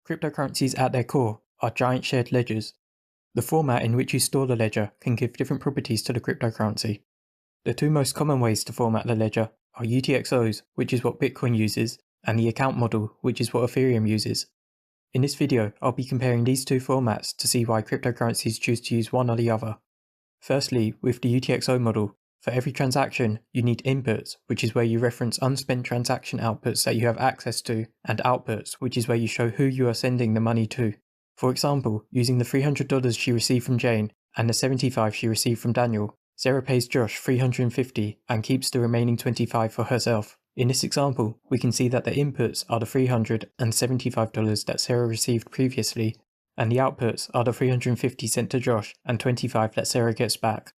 Cryptocurrencies at their core are giant shared ledgers. The format in which you store the ledger can give different properties to the cryptocurrency. The two most common ways to format the ledger are UTXOs, which is what Bitcoin uses, and the account model, which is what Ethereum uses. In this video, I'll be comparing these two formats to see why cryptocurrencies choose to use one or the other. Firstly, with the UTXO model, for every transaction, you need inputs, which is where you reference unspent transaction outputs that you have access to, and outputs, which is where you show who you are sending the money to. For example, using the $300 she received from Jane and the $75 she received from Daniel, Sarah pays Josh $350 and keeps the remaining $25 for herself. In this example, we can see that the inputs are the $300 and $75 that Sarah received previously, and the outputs are the $350 sent to Josh and $25 that Sarah gets back.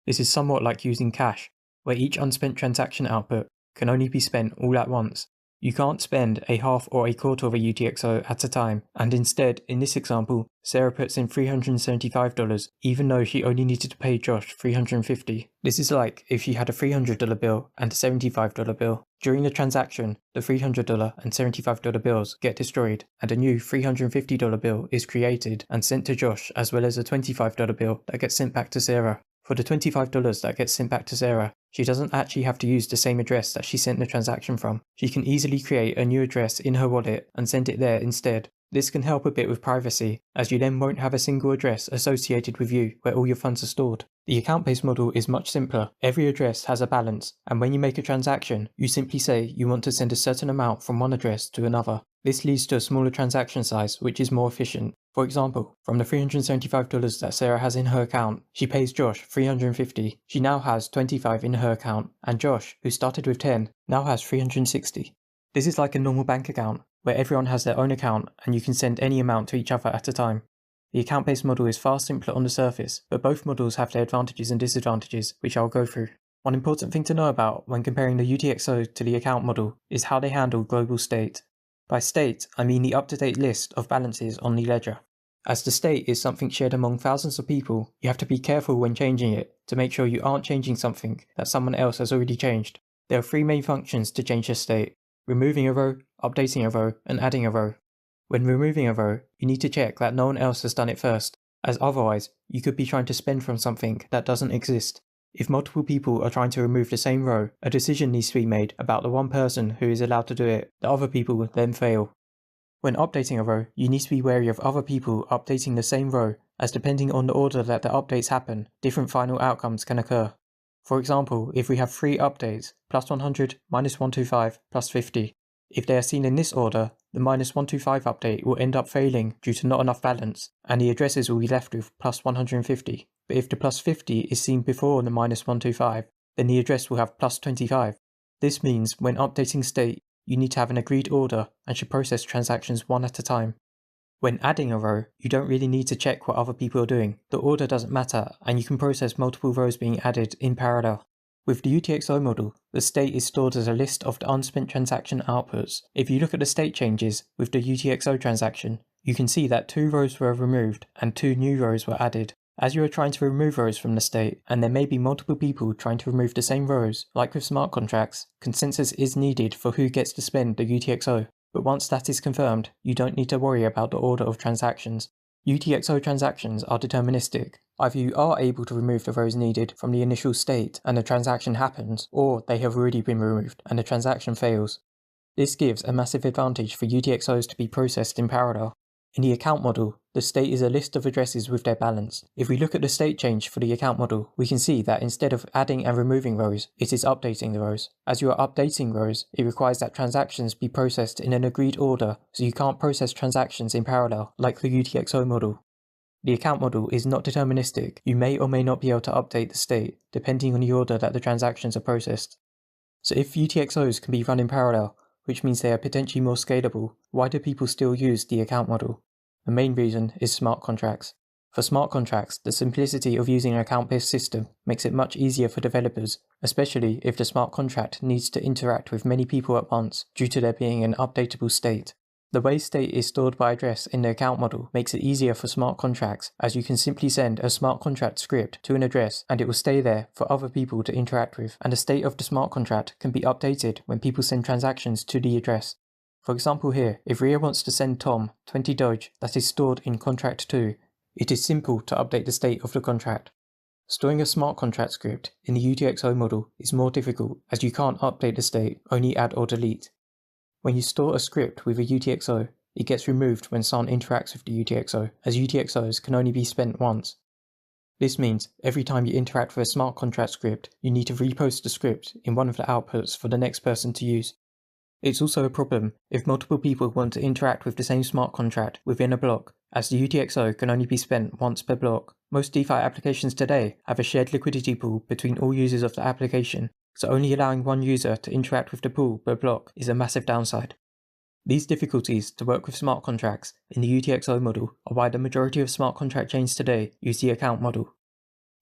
This is somewhat like using cash, where each unspent transaction output can only be spent all at once. You can't spend a half or a quarter of a UTXO at a time, and instead, in this example, Sarah puts in $375 even though she only needed to pay Josh $350. This is like if she had a $300 bill and a $75 bill. During the transaction, the $300 and $75 bills get destroyed, and a new $350 bill is created and sent to Josh, as well as a $25 bill that gets sent back to Sarah. For the $25 that gets sent back to Sarah, she doesn't actually have to use the same address that she sent the transaction from. She can easily create a new address in her wallet and send it there instead. This can help a bit with privacy, as you then won't have a single address associated with you where all your funds are stored. The account-based model is much simpler. Every address has a balance, and when you make a transaction, you simply say you want to send a certain amount from one address to another. This leads to a smaller transaction size, which is more efficient. For example, from the $375 that Sarah has in her account, she pays Josh $350. She now has $25 in her account, and Josh, who started with $10, now has $360. This is like a normal bank account, where everyone has their own account and you can send any amount to each other at a time. The account-based model is far simpler on the surface, but both models have their advantages and disadvantages, which I'll go through. One important thing to know about when comparing the UTXO to the account model is how they handle global state. By state, I mean the up-to-date list of balances on the ledger. As the state is something shared among thousands of people, you have to be careful when changing it to make sure you aren't changing something that someone else has already changed. There are three main functions to change a state: removing a row, updating a row, and adding a row. When removing a row, you need to check that no one else has done it first, as otherwise, you could be trying to spend from something that doesn't exist. If multiple people are trying to remove the same row, a decision needs to be made about the one person who is allowed to do it. The other people then fail. When updating a row, you need to be wary of other people updating the same row, as depending on the order that the updates happen, different final outcomes can occur. For example, if we have 3 updates, plus 100, minus 125, plus 50. If they are seen in this order, the minus 125 update will end up failing due to not enough balance, and the addresses will be left with plus 150. But if the plus 50 is seen before the minus 125, then the address will have plus 25. This means when updating state, you need to have an agreed order and should process transactions one at a time. When adding a row, you don't really need to check what other people are doing. The order doesn't matter, and you can process multiple rows being added in parallel. With the UTXO model, the state is stored as a list of the unspent transaction outputs. If you look at the state changes with the UTXO transaction, you can see that 2 rows were removed and 2 new rows were added. As you are trying to remove rows from the state, and there may be multiple people trying to remove the same rows, like with smart contracts, consensus is needed for who gets to spend the UTXO. But once that is confirmed, you don't need to worry about the order of transactions. UTXO transactions are deterministic. Either you are able to remove the rows needed from the initial state and the transaction happens, or they have already been removed and the transaction fails. This gives a massive advantage for UTXOs to be processed in parallel. In the account model, the state is a list of addresses with their balance. If we look at the state change for the account model, we can see that instead of adding and removing rows, it is updating the rows. As you are updating rows, it requires that transactions be processed in an agreed order, so you can't process transactions in parallel, like the UTXO model. The account model is not deterministic. You may or may not be able to update the state, depending on the order that the transactions are processed. So if UTXOs can be run in parallel, which means they are potentially more scalable, why do people still use the account model? The main reason is smart contracts. For smart contracts, the simplicity of using an account-based system makes it much easier for developers, especially if the smart contract needs to interact with many people at once due to there being an updatable state. The way state is stored by address in the account model makes it easier for smart contracts, as you can simply send a smart contract script to an address and it will stay there for other people to interact with, and the state of the smart contract can be updated when people send transactions to the address. For example here, if Ria wants to send Tom 20 Doge that is stored in contract 2, it is simple to update the state of the contract. Storing a smart contract script in the UTXO model is more difficult as you can't update the state, only add or delete. When you store a script with a UTXO, it gets removed when someone interacts with the UTXO, as UTXOs can only be spent once. This means every time you interact with a smart contract script, you need to repost the script in one of the outputs for the next person to use. It's also a problem if multiple people want to interact with the same smart contract within a block, as the UTXO can only be spent once per block. Most DeFi applications today have a shared liquidity pool between all users of the application, so only allowing one user to interact with the pool per block is a massive downside. These difficulties to work with smart contracts in the UTXO model are why the majority of smart contract chains today use the account model.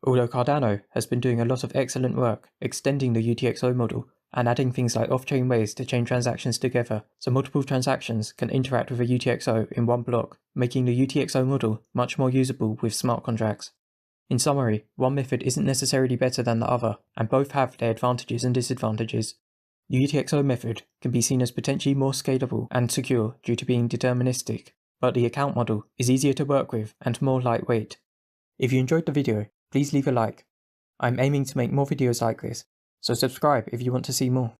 Although Cardano has been doing a lot of excellent work extending the UTXO model and adding things like off-chain ways to chain transactions together so multiple transactions can interact with a UTXO in one block, making the UTXO model much more usable with smart contracts. In summary, one method isn't necessarily better than the other, and both have their advantages and disadvantages. The UTXO method can be seen as potentially more scalable and secure due to being deterministic, but the account model is easier to work with and more lightweight. If you enjoyed the video, please leave a like. I'm aiming to make more videos like this, so subscribe if you want to see more.